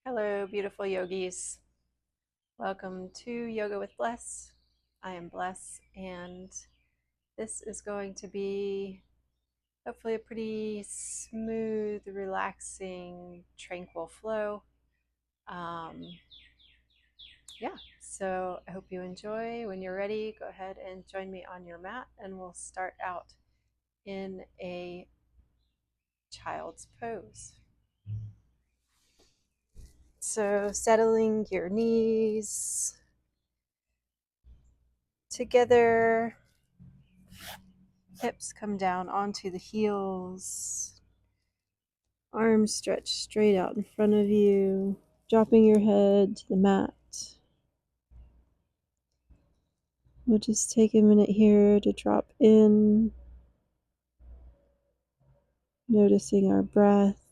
Hello, beautiful yogis. Welcome to Yoga with Bless. I am Bless, and this is going to be hopefully a pretty smooth, relaxing, tranquil flow. Um, so I hope you enjoy. When you're ready, go ahead and join me on your mat, and we'll start out in a child's pose. So, settling your knees together. Hips come down onto the heels. Arms stretch straight out in front of you. Dropping your head to the mat. We'll just take a minute here to drop in. Noticing our breath.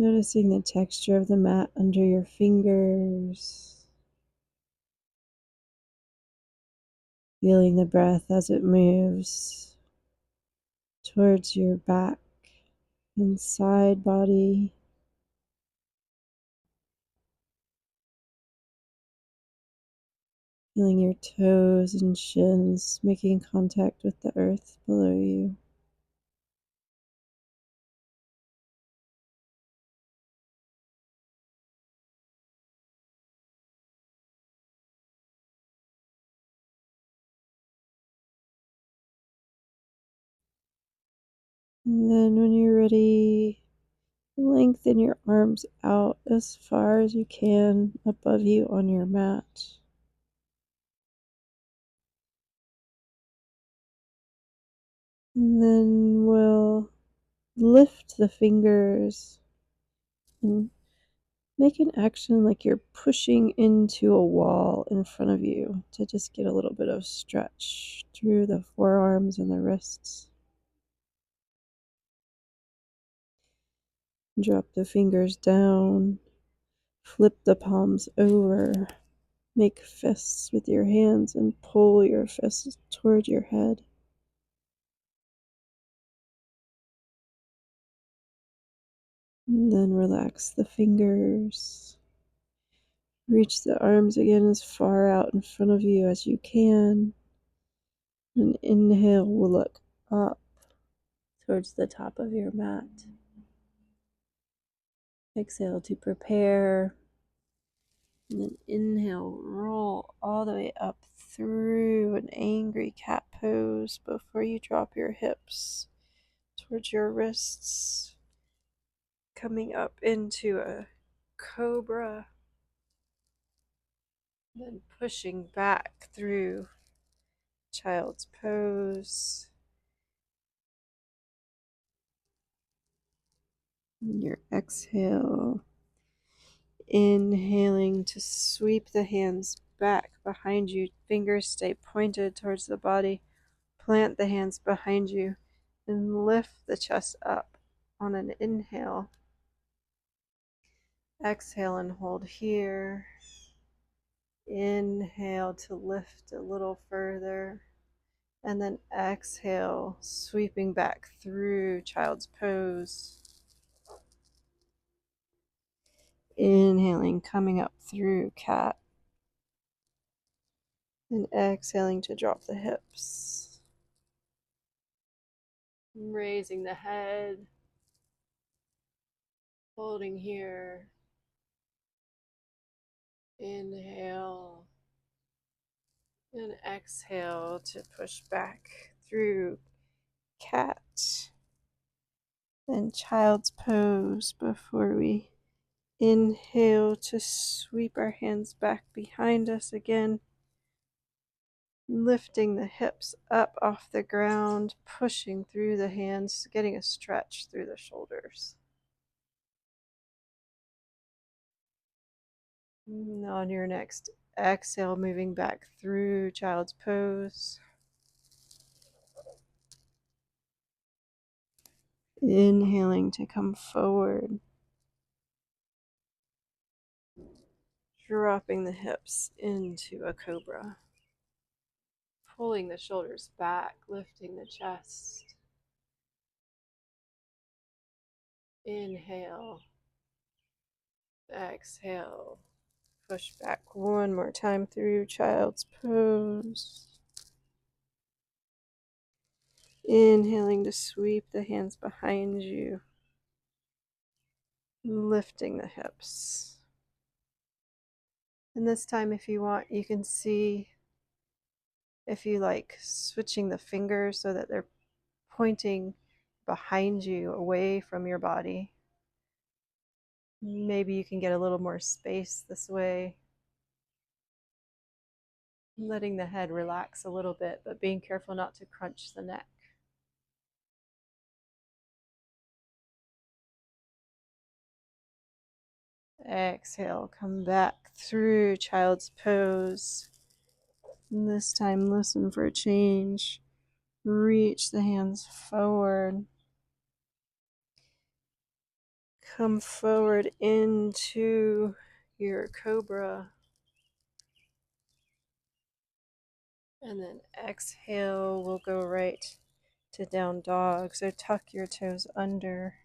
Noticing the texture of the mat under your fingers. Feeling the breath as it moves towards your back and side body. Feeling your toes and shins making contact with the earth below you. And then when you're ready, lengthen your arms out as far as you can above you on your mat. And then we'll lift the fingers and make an action like you're pushing into a wall in front of you to just get a little bit of stretch through the forearms and the wrists. Drop the fingers down, flip the palms over, make fists with your hands and pull your fists toward your head. And then relax the fingers. Reach the arms again as far out in front of you as you can. And inhale, we'll look up towards the top of your mat. Exhale to prepare. And then inhale, roll all the way up through an angry cat pose before you drop your hips towards your wrists. Coming up into a cobra. Then pushing back through child's pose. And your exhale. Inhaling to sweep the hands back behind you. Fingers stay pointed towards the body. Plant the hands behind you and lift the chest up on an inhale. Exhale and hold here. Inhale to lift a little further. And then exhale, sweeping back through child's pose. Inhaling, coming up through cat. And exhaling to drop the hips. Raising the head. Holding here. Inhale. And exhale to push back through cat. Then child's pose before we inhale to sweep our hands back behind us again. Lifting the hips up off the ground, pushing through the hands, getting a stretch through the shoulders. And on your next exhale, moving back through child's pose. Inhaling to come forward. Dropping the hips into a cobra. Pulling the shoulders back, lifting the chest. Inhale. Exhale. Push back one more time through child's pose. Inhaling to sweep the hands behind you, lifting the hips. And this time, if you want, you can see if you like switching the fingers so that they're pointing behind you, away from your body. Maybe you can get a little more space this way. Letting the head relax a little bit, but being careful not to crunch the neck. Exhale, come back through child's pose. And this time, listen for a change. Reach the hands forward. Come forward into your cobra. And then exhale, we'll go right to down dog. So tuck your toes under.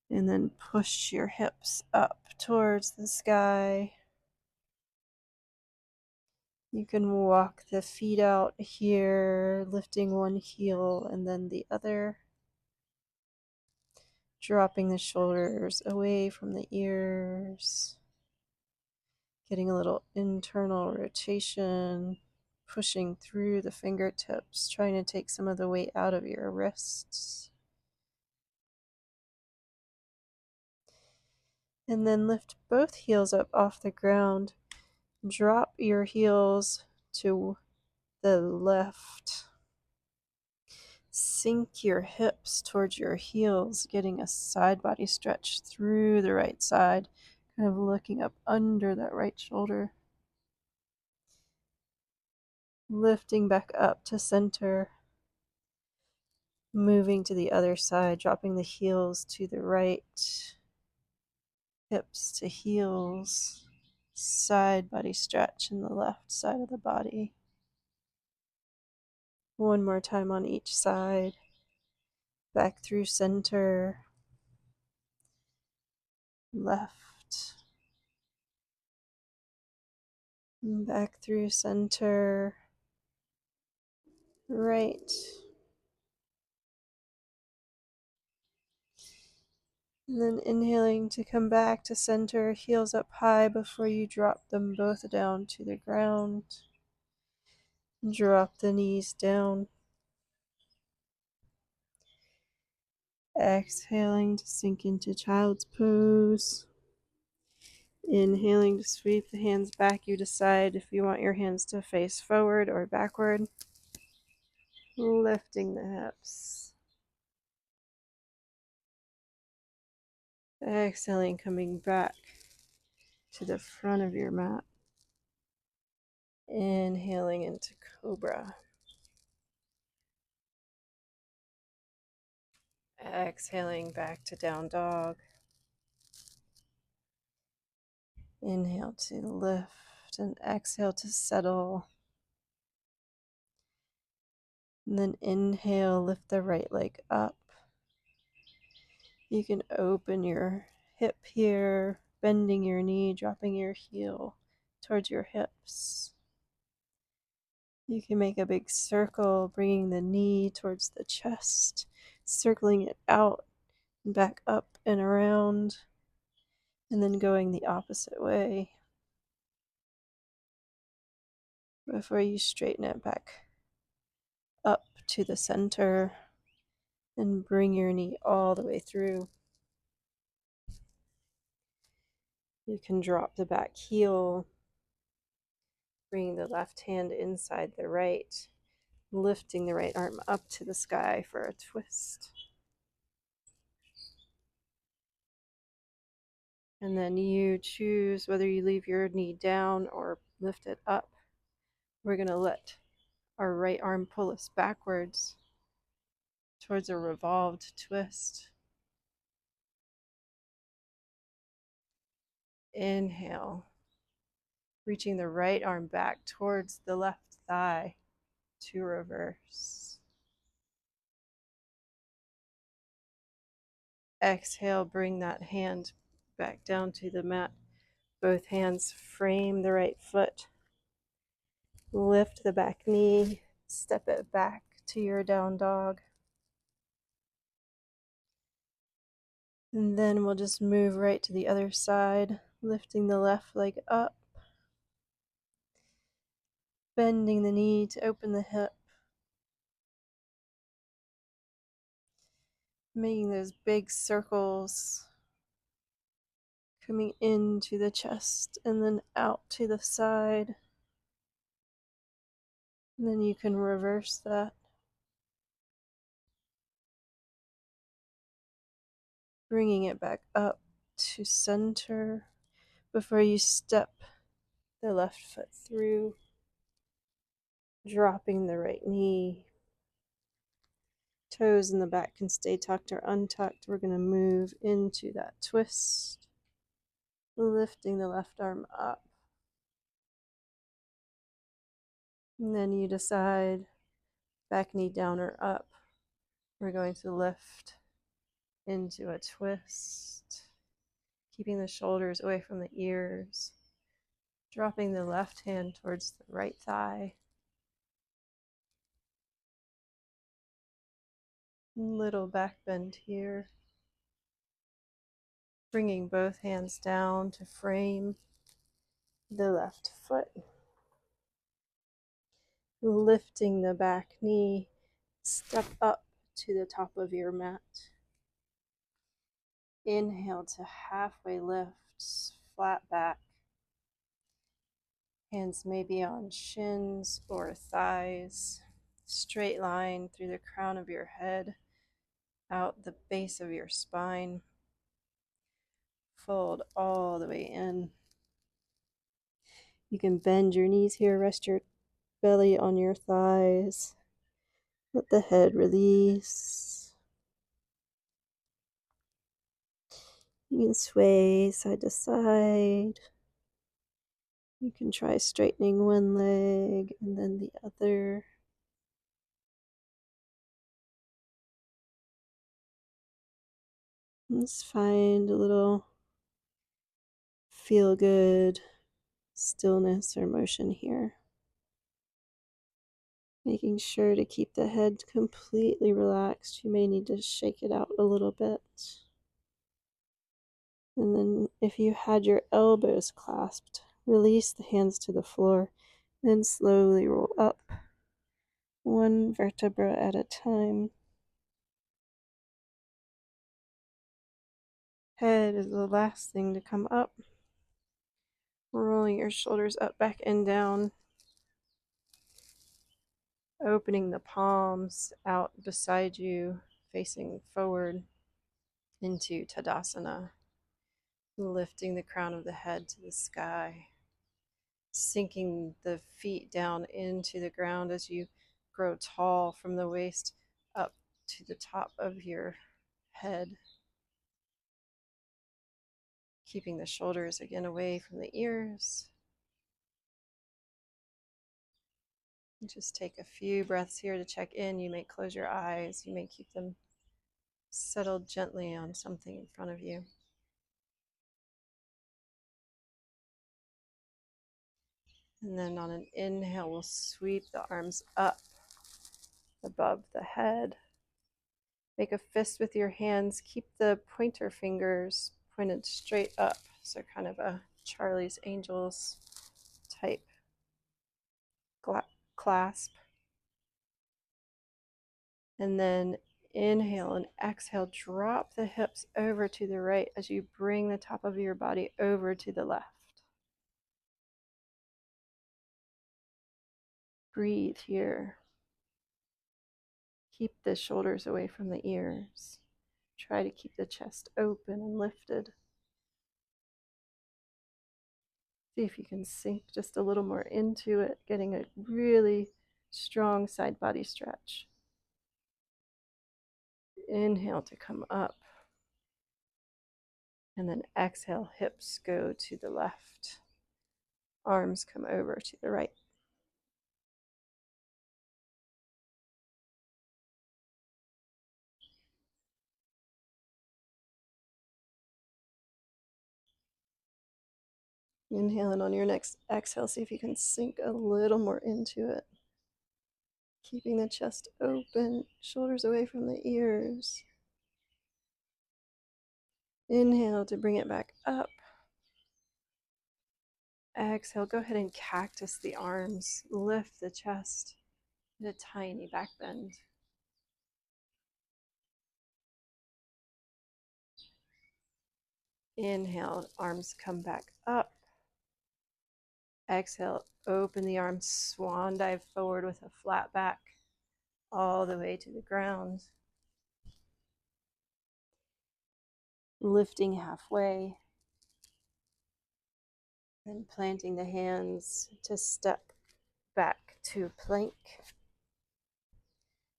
And then push your hips up towards the sky. You can walk the feet out here, lifting one heel and then the other. Dropping the shoulders away from the ears. Getting a little internal rotation. Pushing through the fingertips, trying to take some of the weight out of your wrists. And then lift both heels up off the ground. Drop your heels to the left. Sink your hips towards your heels, getting a side body stretch through the right side, kind of looking up under that right shoulder. Lifting back up to center. Moving to the other side, dropping the heels to the right. Hips to heels. Side body stretch in the left side of the body. One more time on each side. Back through center. Left. Back through center. Right. And then inhaling to come back to center, heels up high before you drop them both down to the ground. Drop the knees down. Exhaling to sink into child's pose. Inhaling to sweep the hands back. You decide if you want your hands to face forward or backward. Lifting the hips. Exhaling, coming back to the front of your mat. Inhaling into cobra. Exhaling back to down dog. Inhale to lift and exhale to settle. And then inhale, lift the right leg up. You can open your hip here, bending your knee, dropping your heel towards your hips. You can make a big circle, bringing the knee towards the chest, circling it out and back up and around, and then going the opposite way before you straighten it back up to the center and bring your knee all the way through. You can drop the back heel, bring the left hand inside the right, lifting the right arm up to the sky for a twist. And then you choose whether you leave your knee down or lift it up. We're going to let our right arm pull us backwards towards a revolved twist. Inhale, reaching the right arm back towards the left thigh to reverse. Exhale, bring that hand back down to the mat. Both hands frame the right foot. Lift the back knee, step it back to your down dog. And then we'll just move right to the other side, lifting the left leg up, bending the knee to open the hip, making those big circles, coming into the chest and then out to the side. And then you can reverse that. Bringing it back up to center before you step the left foot through, dropping the right knee. Toes in the back can stay tucked or untucked. We're going to move into that twist, lifting the left arm up. And then you decide back knee down or up. We're going to lift into a twist, keeping the shoulders away from the ears, dropping the left hand towards the right thigh. Little back bend here. Bringing both hands down to frame the left foot. Lifting the back knee, step up to the top of your mat. Inhale to halfway lift, flat back. Hands maybe on shins or thighs. Straight line through the crown of your head, out the base of your spine. Fold all the way in. You can bend your knees here, rest your belly on your thighs. Let the head release. You can sway side to side. You can try straightening one leg and then the other. Let's find a little feel good stillness or motion here. Making sure to keep the head completely relaxed. You may need to shake it out a little bit. And then if you had your elbows clasped, release the hands to the floor and slowly roll up, one vertebra at a time. Head is the last thing to come up. Rolling your shoulders up, back, and down. Opening the palms out beside you, facing forward into Tadasana. Lifting the crown of the head to the sky. Sinking the feet down into the ground as you grow tall from the waist up to the top of your head. Keeping the shoulders again away from the ears. Just take a few breaths here to check in. You may close your eyes. You may keep them settled gently on something in front of you. And then on an inhale, we'll sweep the arms up above the head. Make a fist with your hands. Keep the pointer fingers pointed straight up. So kind of a Charlie's Angels type clasp. And then inhale and exhale. Drop the hips over to the right as you bring the top of your body over to the left. Breathe here. Keep the shoulders away from the ears. Try to keep the chest open and lifted. See if you can sink just a little more into it, getting a really strong side body stretch. Inhale to come up. And then exhale, hips go to the left. Arms come over to the right. Inhale, and on your next exhale, see if you can sink a little more into it. Keeping the chest open, shoulders away from the ears. Inhale to bring it back up. Exhale, go ahead and cactus the arms. Lift the chest. A tiny back bend. Inhale, arms come back up. Exhale, open the arms, swan dive forward with a flat back all the way to the ground. Lifting halfway, then planting the hands to step back to plank.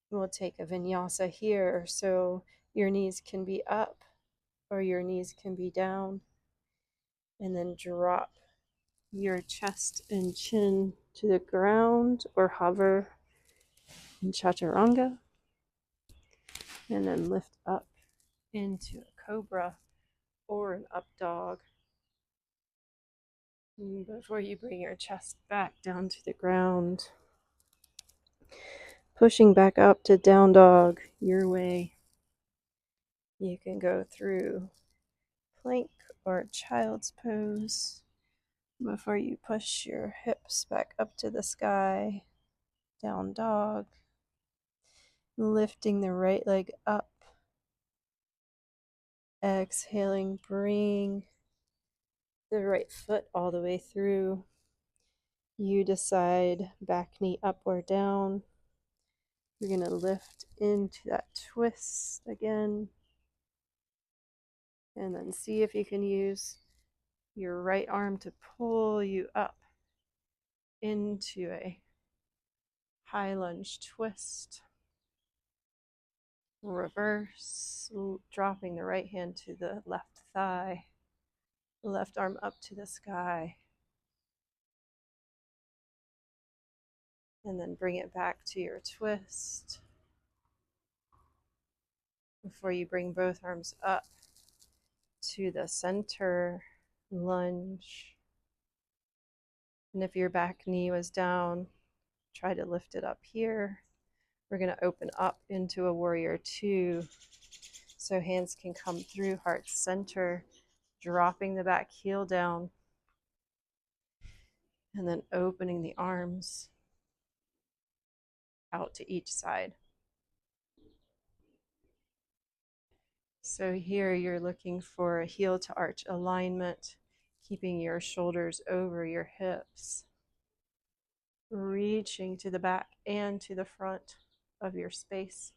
We'll take a vinyasa here, so your knees can be up or your knees can be down, and then drop your chest and chin to the ground or hover in chaturanga, and then lift up into a cobra or an up dog. And before you bring your chest back down to the ground, pushing back up to down dog your way. You can go through plank or child's pose before you push your hips back up to the sky. Down dog. Lifting the right leg up. Exhaling, bring the right foot all the way through. You decide back knee up or down. You're going to lift into that twist again. And then see if you can use your right arm to pull you up into a high lunge twist. Reverse, dropping the right hand to the left thigh. Left arm up to the sky. And then bring it back to your twist. Before you bring both arms up to the center lunge. And if your back knee was down, try to lift it up here. We're going to open up into a warrior two. So hands can come through heart center, dropping the back heel down. And then opening the arms out to each side. So here you're looking for a heel to arch alignment, keeping your shoulders over your hips, reaching to the back and to the front of your space,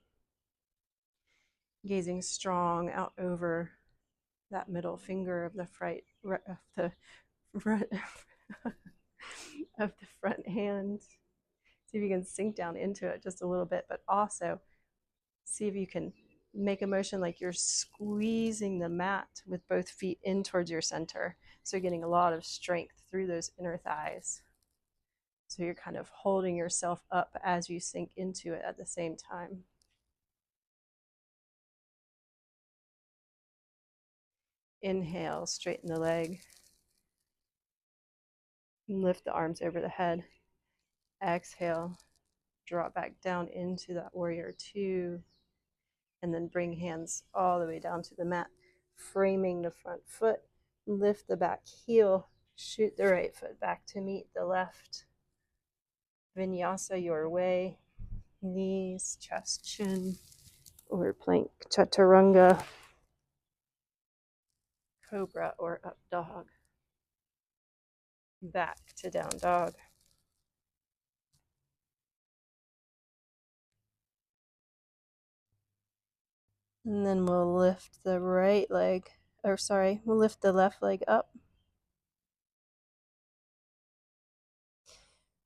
gazing strong out over that middle finger of the front of the front hand. See if you can sink down into it just a little bit, but also see if you can make a motion like you're squeezing the mat with both feet in towards your center. So you're getting a lot of strength through those inner thighs. So you're kind of holding yourself up as you sink into it at the same time. Inhale, straighten the leg. Lift the arms over the head. Exhale, drop back down into that warrior two. And then bring hands all the way down to the mat, framing the front foot. Lift the back heel, shoot the right foot back to meet the left. Vinyasa your way, knees, chest, chin, or plank, chaturanga, cobra, or up dog. Back to down dog. And then we'll lift the right leg, we'll lift the left leg up.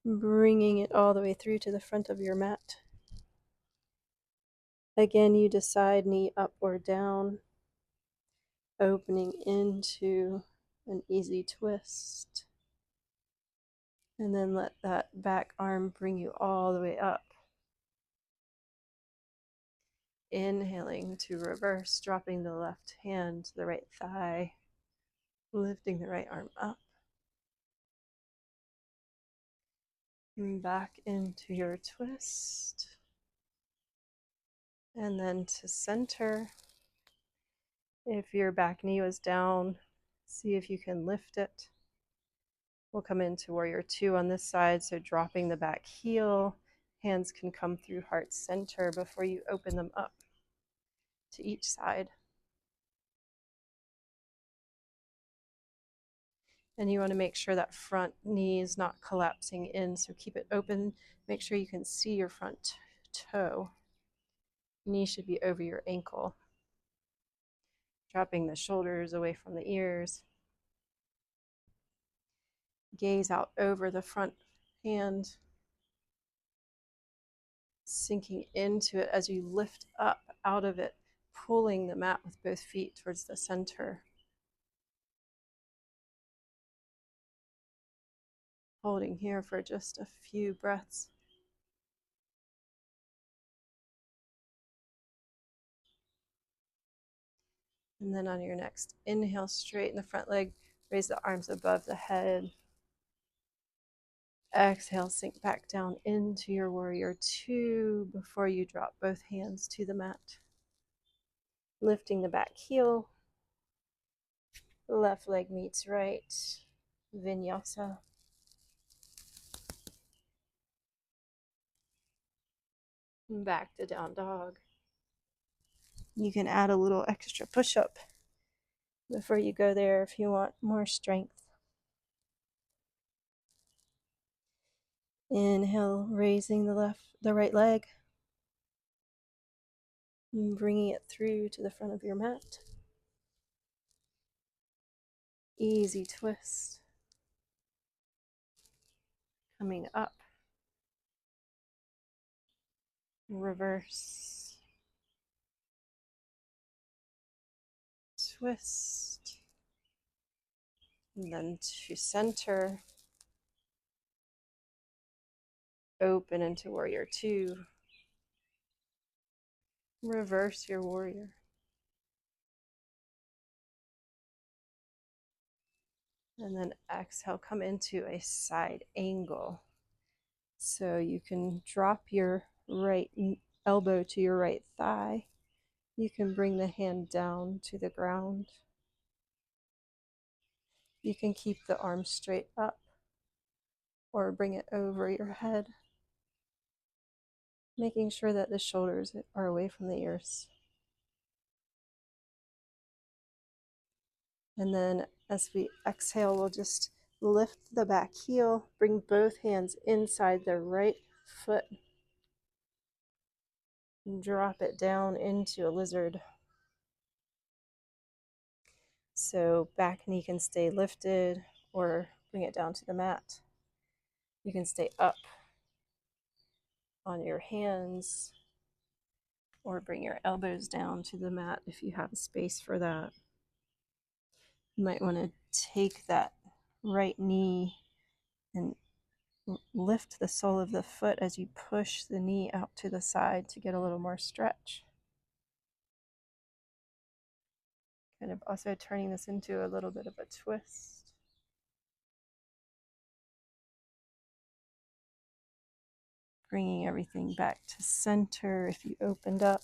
Bringing it all the way through to the front of your mat. Again, you decide knee up or down, opening into an easy twist. And then let that back arm bring you all the way up. Inhaling to reverse, dropping the left hand to the right thigh, lifting the right arm up. And back into your twist. And then to center. If your back knee was down, see if you can lift it. We'll come into warrior two on this side, so dropping the back heel. Hands can come through heart center before you open them up to each side. And you want to make sure that front knee is not collapsing in, so keep it open. Make sure you can see your front toe. Knee should be over your ankle. Dropping the shoulders away from the ears. Gaze out over the front hand. Sinking into it as you lift up out of it, pulling the mat with both feet towards the center. Holding here for just a few breaths. And then on your next inhale, straighten the front leg, raise the arms above the head. Exhale, sink back down into your warrior two before you drop both hands to the mat. Lifting the back heel. Left leg meets right. Vinyasa. Back to down dog. You can add a little extra push-up before you go there if you want more strength. Inhale, raising the right leg, and bringing it through to the front of your mat. Easy twist. Coming up. Reverse. Twist. And then to center. Open into warrior two. Reverse your warrior. And then exhale, come into a side angle. So you can drop your right elbow to your right thigh. You can bring the hand down to the ground. You can keep the arm straight up or bring it over your head, making sure that the shoulders are away from the ears. And then as we exhale, we'll just lift the back heel, bring both hands inside the right foot, and drop it down into a lizard. So back knee can stay lifted or bring it down to the mat. You can stay up on your hands or bring your elbows down to the mat if you have space for that. You might want to take that right knee and lift the sole of the foot as you push the knee out to the side to get a little more stretch. Kind of also turning this into a little bit of a twist. Bringing everything back to center if you opened up.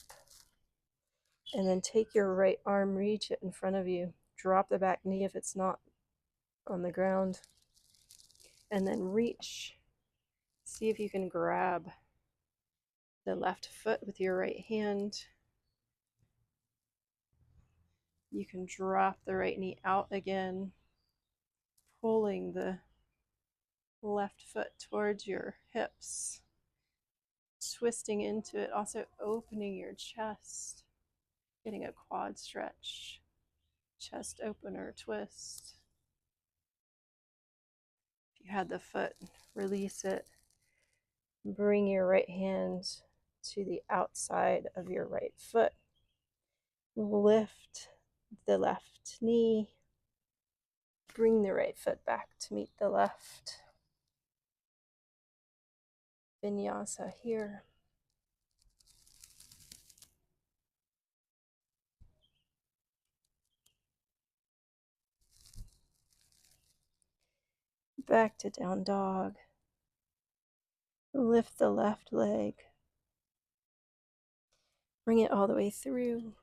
And then take your right arm, reach it in front of you. Drop the back knee if it's not on the ground. And then reach. See if you can grab the left foot with your right hand. You can drop the right knee out again, pulling the left foot towards your hips, twisting into it, also opening your chest, getting a quad stretch, chest opener twist. If you had the foot, release it. Bring your right hand to the outside of your right foot. Lift the left knee. Bring the right foot back to meet the left. Vinyasa here. Back to down dog. Lift the left leg. Bring it all the way through.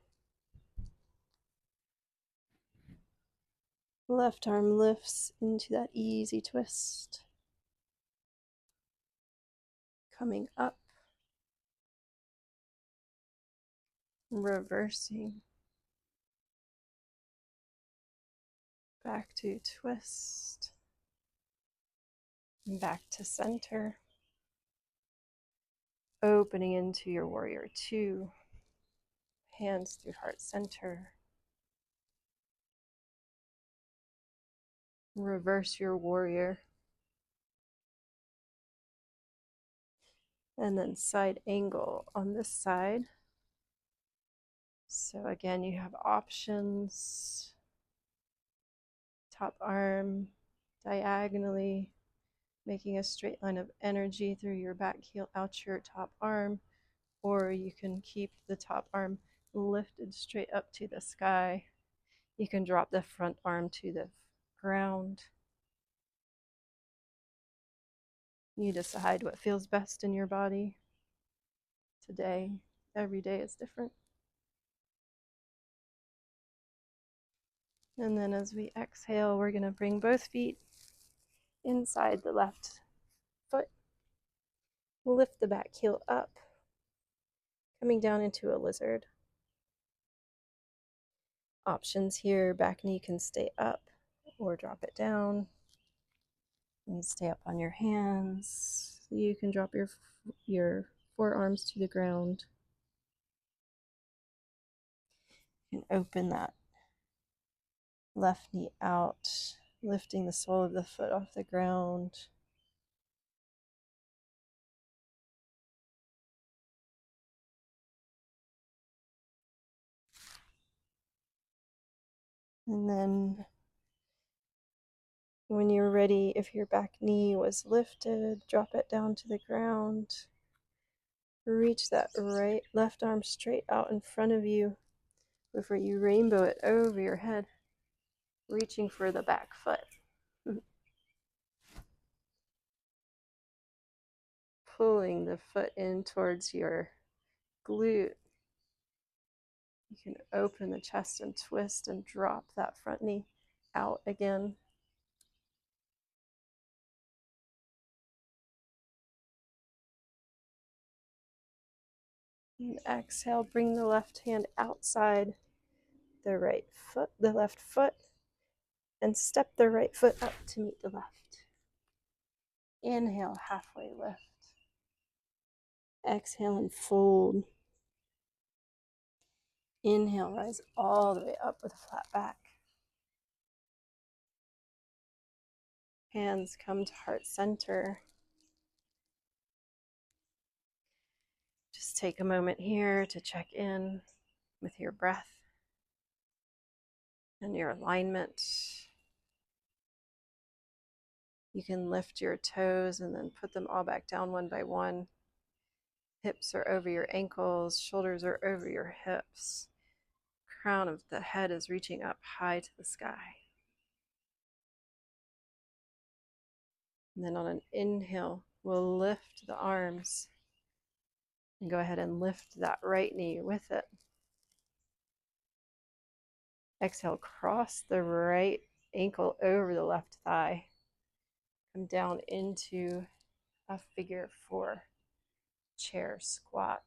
Left arm lifts into that easy twist. Coming up. Reversing. Back to twist. Back to center. Opening into your warrior two. Hands through heart center. Reverse your warrior. And then side angle on this side. So again, you have options. Top arm diagonally, making a straight line of energy through your back heel out your top arm, or you can keep the top arm lifted straight up to the sky. You can drop the front arm to the ground. You decide what feels best in your body today. Every day is different. And then as we exhale, we're going to bring both feet inside the left foot. Lift the back heel up, coming down into a lizard. Options here, back knee can stay up or drop it down. And stay up on your hands. You can drop your forearms to the ground. You can open that left knee out, lifting the sole of the foot off the ground. And then when you're ready, if your back knee was lifted, drop it down to the ground. Reach that left arm straight out in front of you before you rainbow it over your head, reaching for the back foot. Pulling the foot in towards your glute. You can open the chest and twist and drop that front knee out again. And exhale, bring the left hand outside the left foot, and step the right foot up to meet the left. Inhale, halfway lift. Exhale and fold. Inhale, rise all the way up with a flat back. Hands come to heart center. Just take a moment here to check in with your breath and your alignment. You can lift your toes and then put them all back down one by one. Hips are over your ankles, shoulders are over your hips. Crown of the head is reaching up high to the sky. And then on an inhale, we'll lift the arms and go ahead and lift that right knee with it. Exhale, cross the right ankle over the left thigh. Come down into a figure four chair squat.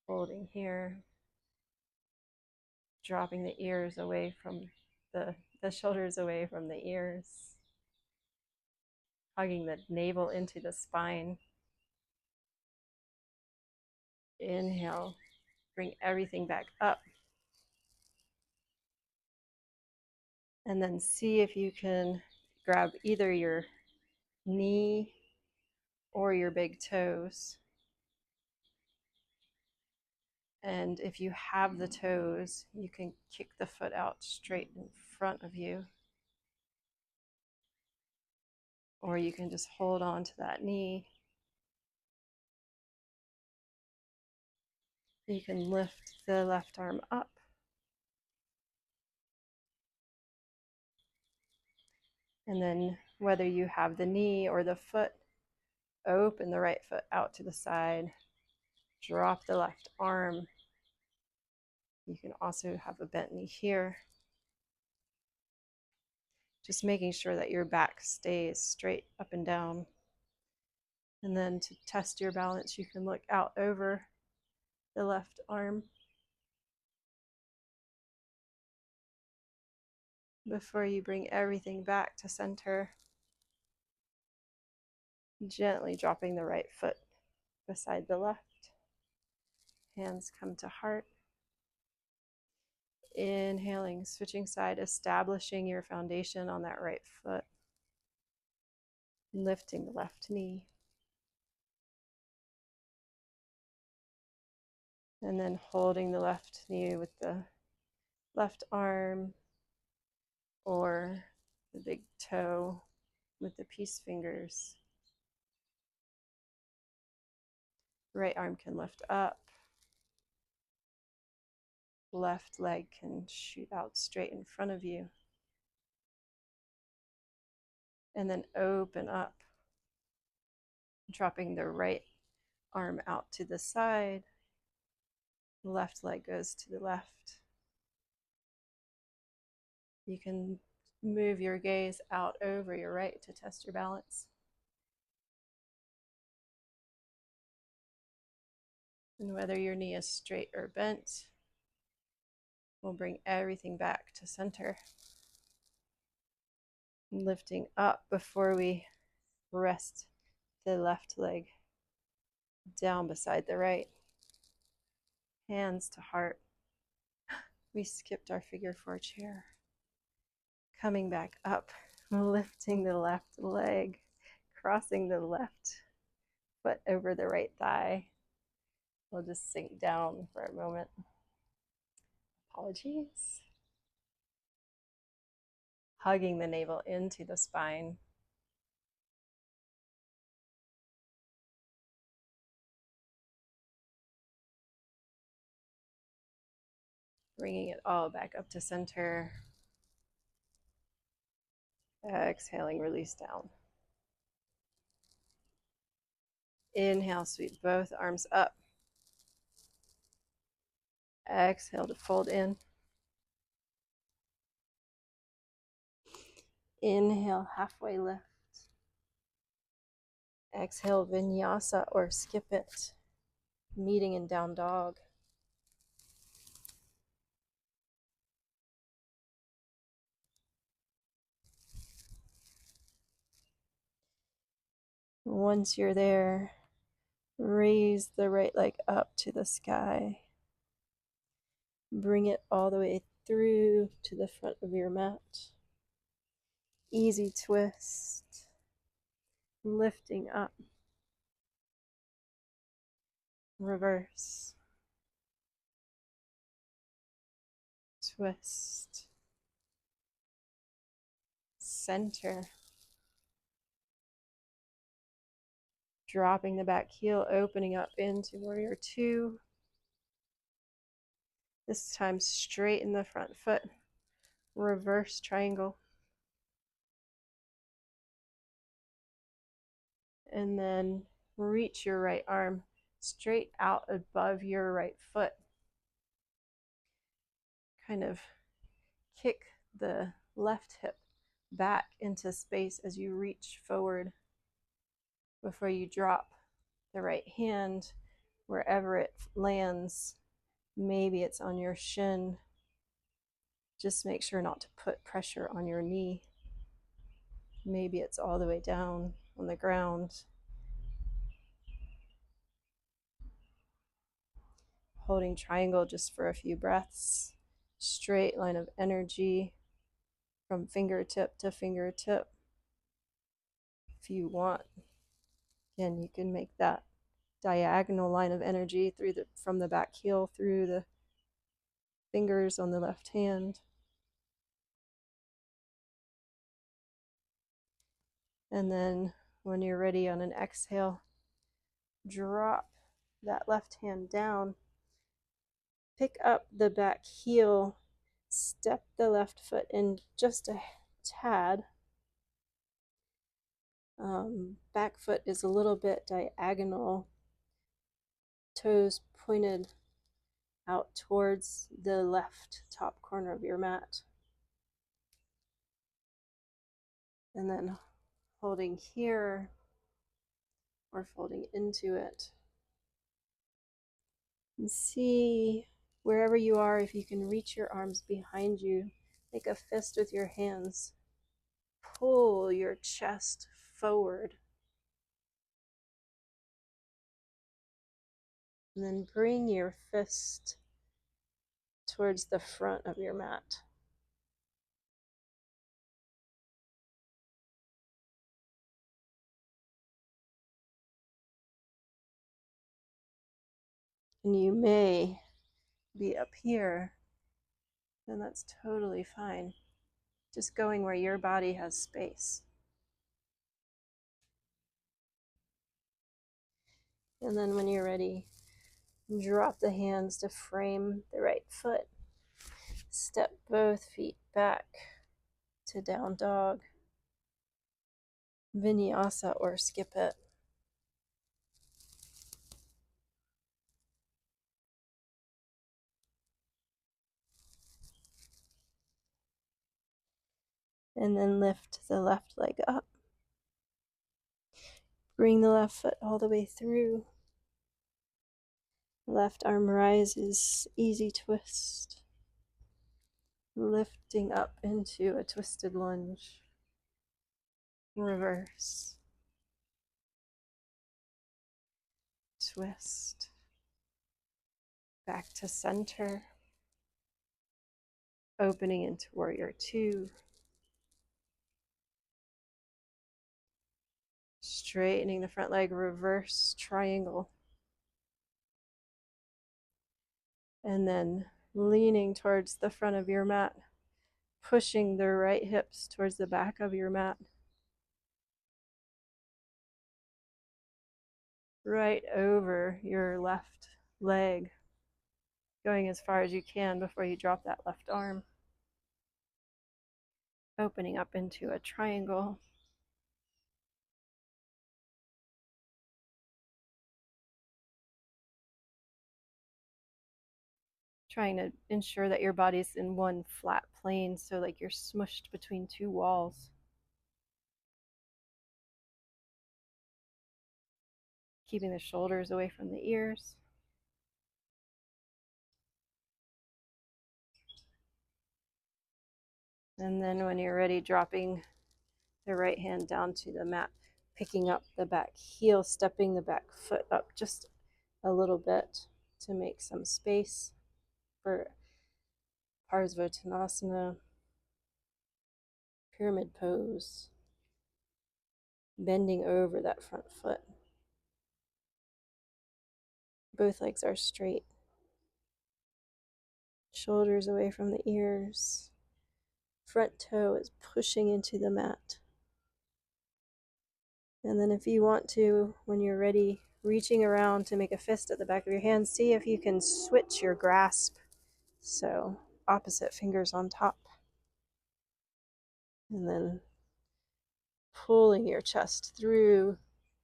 Holding here. Dropping the ears away from the shoulders away from the ears. Hugging the navel into the spine. Inhale, bring everything back up. And then see if you can grab either your knee or your big toes. And if you have the toes, you can kick the foot out straight in front of you. Or you can just hold on to that knee. You can lift the left arm up. And then whether you have the knee or the foot, open the right foot out to the side, drop the left arm. You can also have a bent knee here. Just making sure that your back stays straight up and down. And then to test your balance, you can look out over the left arm before you bring everything back to center. Gently dropping the right foot beside the left. Hands come to heart. Inhaling, switching side, establishing your foundation on that right foot. Lifting the left knee. And then holding the left knee with the left arm or the big toe with the peace fingers. Right arm can lift up. Left leg can shoot out straight in front of you. And then open up, dropping the right arm out to the side. Left leg goes to the left. You can move your gaze out over your right to test your balance. And whether your knee is straight or bent, we'll bring everything back to center. Lifting up before we rest the left leg down beside the right. Hands to heart. We skipped our figure four chair. Coming back up, lifting the left leg, crossing the left foot over the right thigh. We'll just sink down for a moment. Apologies. Hugging the navel into the spine. Bringing it all back up to center. Exhaling, release down. Inhale, sweep both arms up. Exhale to fold in. Inhale, halfway lift. Exhale, vinyasa or skip it. Meeting in down dog. Once you're there, raise the right leg up to the sky. Bring it all the way through to the front of your mat. Easy twist. Lifting up. Reverse. Twist. Center. Dropping the back heel, opening up into warrior two. This time straighten the front foot. Reverse triangle. And then reach your right arm straight out above your right foot. Kind of kick the left hip back into space as you reach forward before you drop the right hand wherever it lands. Maybe it's on your shin. Just make sure not to put pressure on your knee. Maybe it's all the way down on the ground. Holding triangle just for a few breaths. Straight line of energy from fingertip to fingertip. If you want, again, you can make that diagonal line of energy from the back heel through the fingers on the left hand. And then when you're ready on an exhale, drop that left hand down. Pick up the back heel, step the left foot in just a tad, Back foot is a little bit diagonal, toes pointed out towards the left top corner of your mat. And then holding here or folding into it. And see wherever you are, if you can reach your arms behind you, make a fist with your hands. Pull your chest forward. And then bring your fist towards the front of your mat. And you may be up here, and that's totally fine. Just going where your body has space. And then when you're ready, drop the hands to frame the right foot. Step both feet back to down dog, Vinyasa, or skip it. And then lift the left leg up. Bring the left foot all the way through. Left arm rises, easy twist. Lifting up into a twisted lunge. Reverse. Twist. Back to center. Opening into warrior two. Straightening the front leg, reverse triangle. And then leaning towards the front of your mat, pushing the right hips towards the back of your mat. Right over your left leg, going as far as you can before you drop that left arm. Opening up into a triangle. Trying to ensure that your body's in one flat plane, so like you're smushed between two walls. Keeping the shoulders away from the ears. And then when you're ready, dropping the right hand down to the mat, picking up the back heel, stepping the back foot up just a little bit to make some space for Parsvottanasana, pyramid pose, bending over that front foot. Both legs are straight. Shoulders away from the ears. Front toe is pushing into the mat. And then if you want to, when you're ready, reaching around to make a fist at the back of your hand, see if you can switch your grasp. So opposite fingers on top. And then pulling your chest through,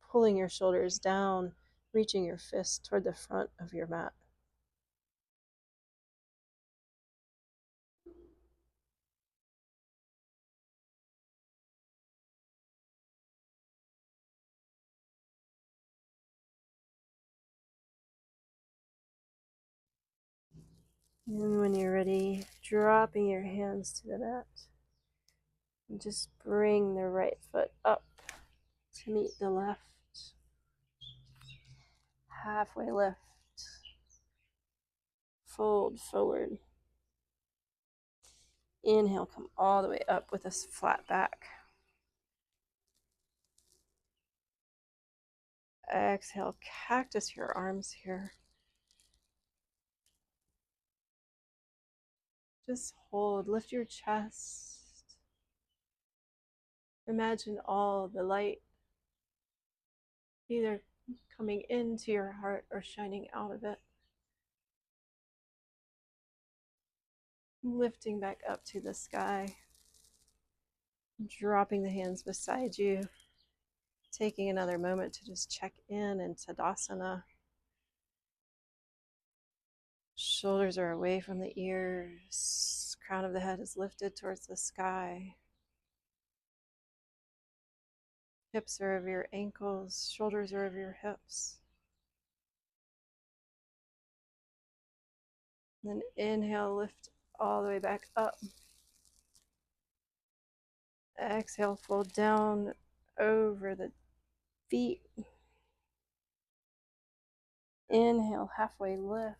pulling your shoulders down, reaching your fist toward the front of your mat. And when you're ready, dropping your hands to the mat. And just bring the right foot up to meet the left. Halfway lift. Fold forward. Inhale, come all the way up with a flat back. Exhale, cactus your arms here. Just hold, lift your chest. Imagine all the light either coming into your heart or shining out of it. Lifting back up to the sky. Dropping the hands beside you. Taking another moment to just check in Tadasana. Shoulders are away from the ears. Crown of the head is lifted towards the sky. Hips are over your ankles. Shoulders are over your hips. And then inhale, lift all the way back up. Exhale, fold down over the feet. Inhale, halfway lift.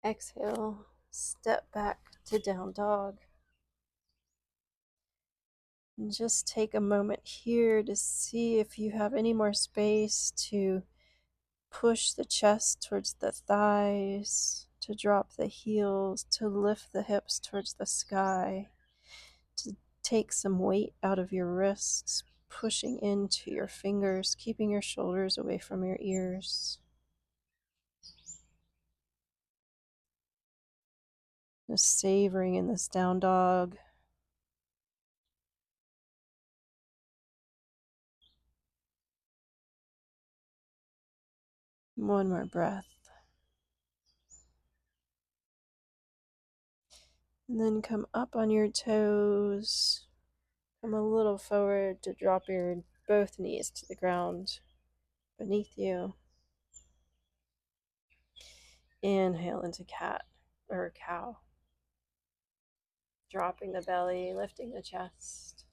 Exhale, step back to down dog. And just take a moment here to see if you have any more space to push the chest towards the thighs, to drop the heels, to lift the hips towards the sky, to take some weight out of your wrists, pushing into your fingers, keeping your shoulders away from your ears. Just savoring in this down dog. One more breath. And then come up on your toes. Come a little forward to drop your both knees to the ground beneath you. Inhale into cat or cow. Dropping the belly, lifting the chest.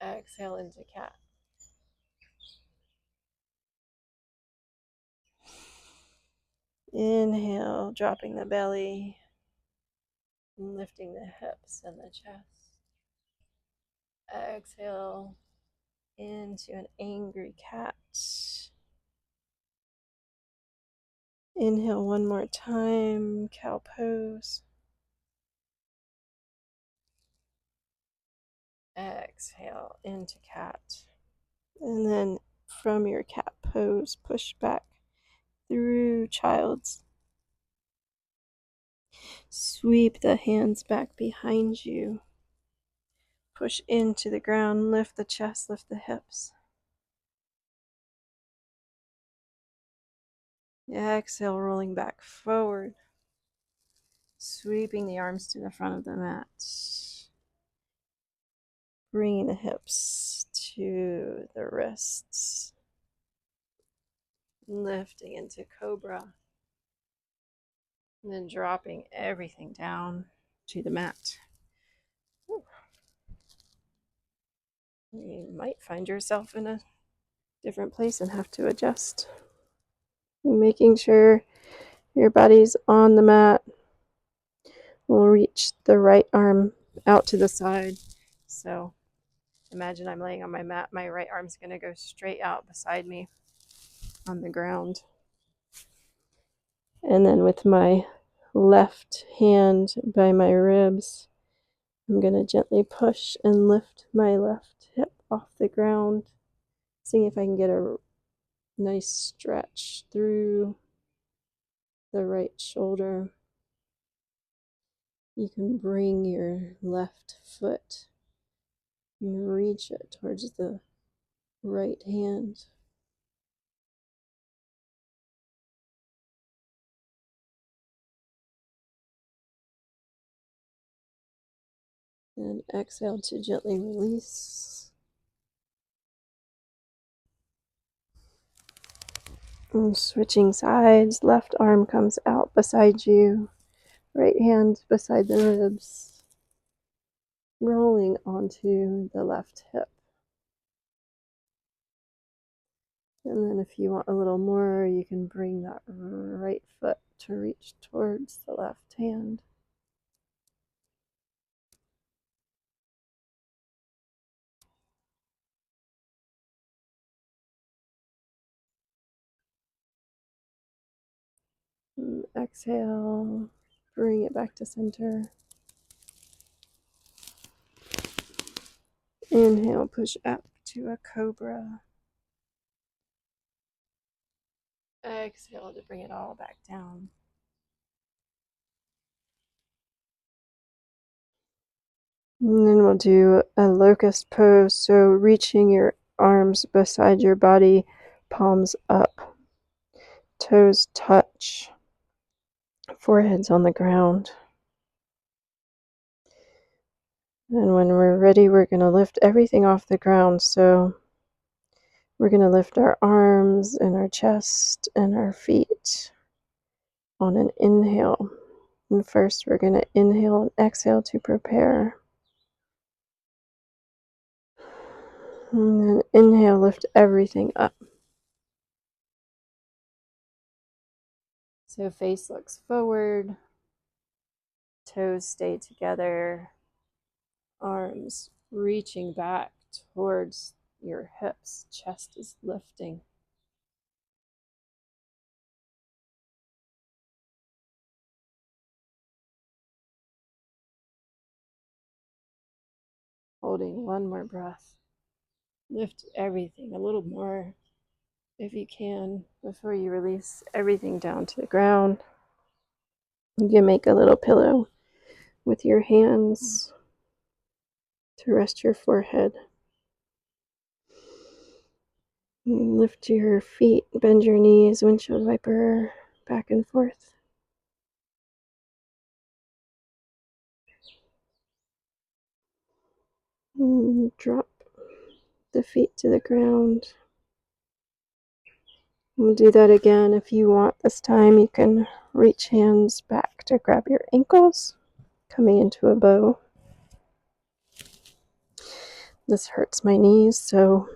Exhale into cat. Inhale, dropping the belly, and lifting the hips and the chest. Exhale into an angry cat. Inhale one more time, cow pose. Exhale into cat. And then from your cat pose, push back through child's. Sweep the hands back behind you. Push into the ground, lift the chest, lift the hips. Exhale, rolling back forward. Sweeping the arms to the front of the mat. Bringing the hips to the wrists. Lifting into cobra. And then dropping everything down to the mat. You might find yourself in a different place and have to adjust. Making sure your body's on the mat. We'll reach the right arm out to the side. So imagine I'm laying on my mat. My right arm's going to go straight out beside me on the ground. And then with my left hand by my ribs, I'm going to gently push and lift my left hip off the ground. Seeing if I can get a nice stretch through the right shoulder. You can bring your left foot and reach it towards the right hand. And exhale to gently release. And switching sides, left arm comes out beside you, right hand beside the ribs, rolling onto the left hip. And then if you want a little more, you can bring that right foot to reach towards the left hand. And exhale, bring it back to center. Inhale, push up to a cobra. Exhale to bring it all back down. And then we'll do a locust pose. So reaching your arms beside your body, palms up, toes touch, forehead's on the ground. And when we're ready, we're going to lift everything off the ground. So we're going to lift our arms and our chest and our feet on an inhale. And first, we're going to inhale and exhale to prepare. And then inhale, lift everything up. So face looks forward, toes stay together, arms reaching back towards your hips, chest is lifting. Holding one more breath. Lift everything a little more if you can before you release everything down to the ground. You can make a little pillow with your hands to rest your forehead. Lift your feet, bend your knees, windshield wiper back and forth. Drop the feet to the ground. We'll do that again if you want. This time you can reach hands back to grab your ankles, coming into a bow. This hurts my knees, so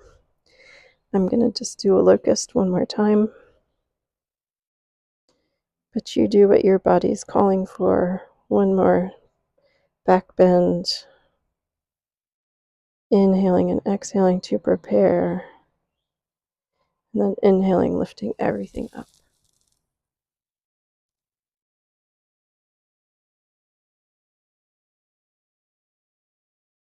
I'm going to just do a locust one more time. But you do what your body's calling for. One more back bend. Inhaling and exhaling to prepare. And then inhaling, lifting everything up.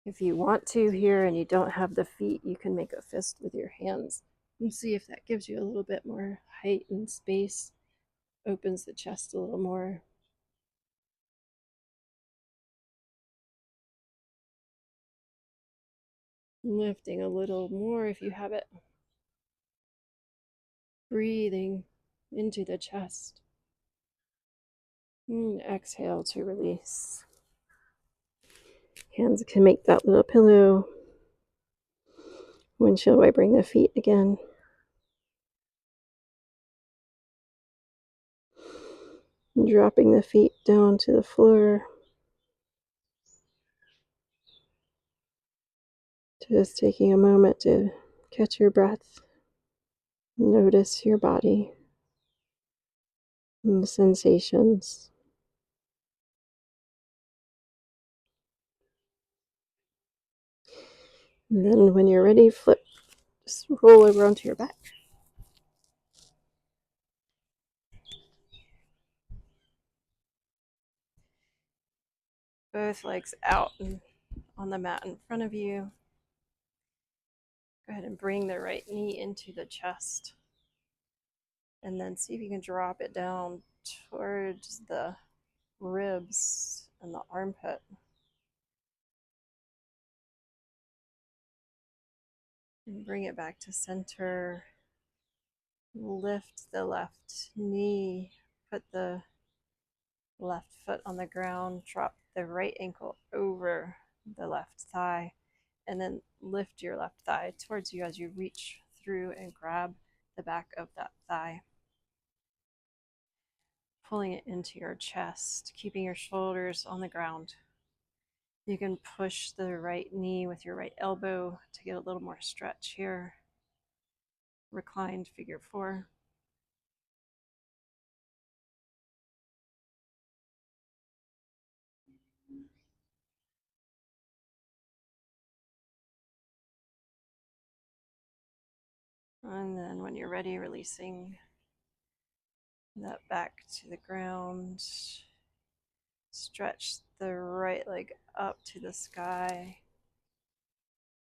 If you want to here and you don't have the feet, you can make a fist with your hands and see if that gives you a little bit more height and space, opens the chest a little more. Lifting a little more if you have it. Breathing into the chest. And exhale to release. Hands can make that little pillow. Windshield wipering the feet again. Dropping the feet down to the floor. Just taking a moment to catch your breath. Notice your body and the sensations. And then when you're ready, flip, just roll over onto your back. Both legs out and on the mat in front of you. Go ahead and bring the right knee into the chest. And then see if you can drop it down towards the ribs and the armpit. And bring it back to center. Lift the left knee. Put the left foot on the ground. Drop the right ankle over the left thigh. And then lift your left thigh towards you as you reach through and grab the back of that thigh. Pulling it into your chest, keeping your shoulders on the ground. You can push the right knee with your right elbow to get a little more stretch here. Reclined figure four. And then when you're ready, releasing that back to the ground. Stretch the right leg up to the sky.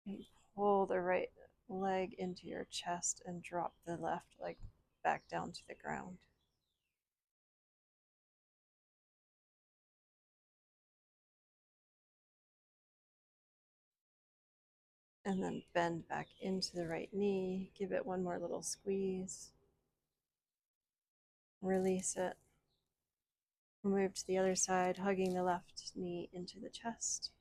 And pull the right leg into your chest and drop the left leg back down to the ground. And then bend back into the right knee. Give it one more little squeeze. Release it. Move to the other side, hugging the left knee into the chest.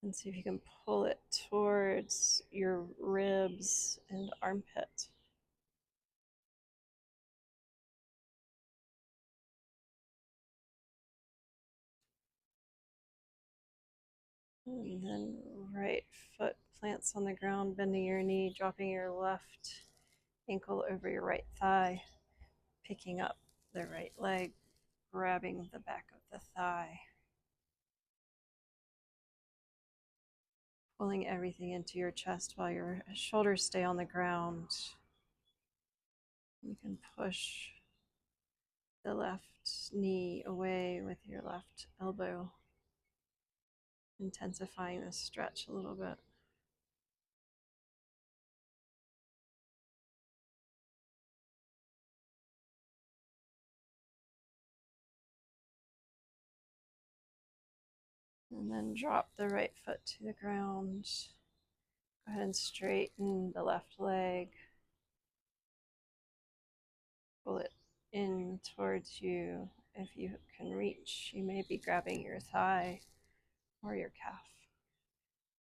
And see if you can pull it towards your ribs and armpit. And then right foot plants on the ground, bending your knee, dropping your left ankle over your right thigh, picking up the right leg, grabbing the back of the thigh, pulling everything into your chest while your shoulders stay on the ground. You can push the left knee away with your left elbow, intensifying the stretch a little bit. And then drop the right foot to the ground. Go ahead and straighten the left leg. Pull it in towards you. If you can reach, you may be grabbing your thigh or your calf.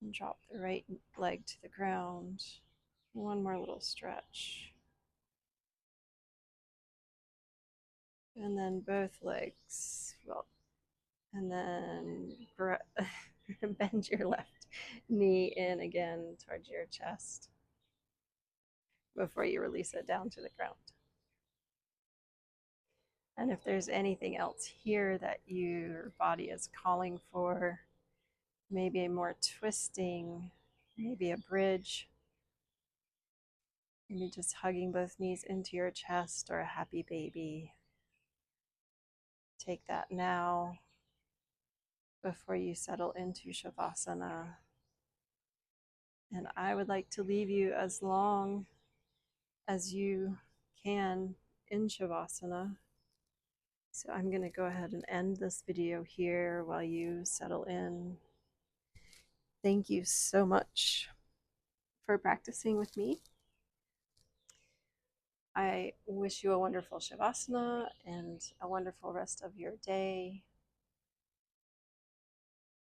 And drop the right leg to the ground. One more little stretch. And then both legs. Well, and then bend your left knee in again towards your chest before you release it down to the ground. And if there's anything else here that your body is calling for, maybe a more twisting, maybe a bridge, maybe just hugging both knees into your chest, or a happy baby, take that now before you settle into Shavasana. And I would like to leave you as long as you can in Shavasana. So I'm going to go ahead and end this video here while you settle in. Thank you so much for practicing with me. I wish you a wonderful Shavasana and a wonderful rest of your day.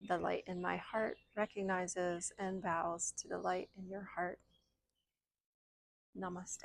The light in my heart recognizes and bows to the light in your heart. Namaste.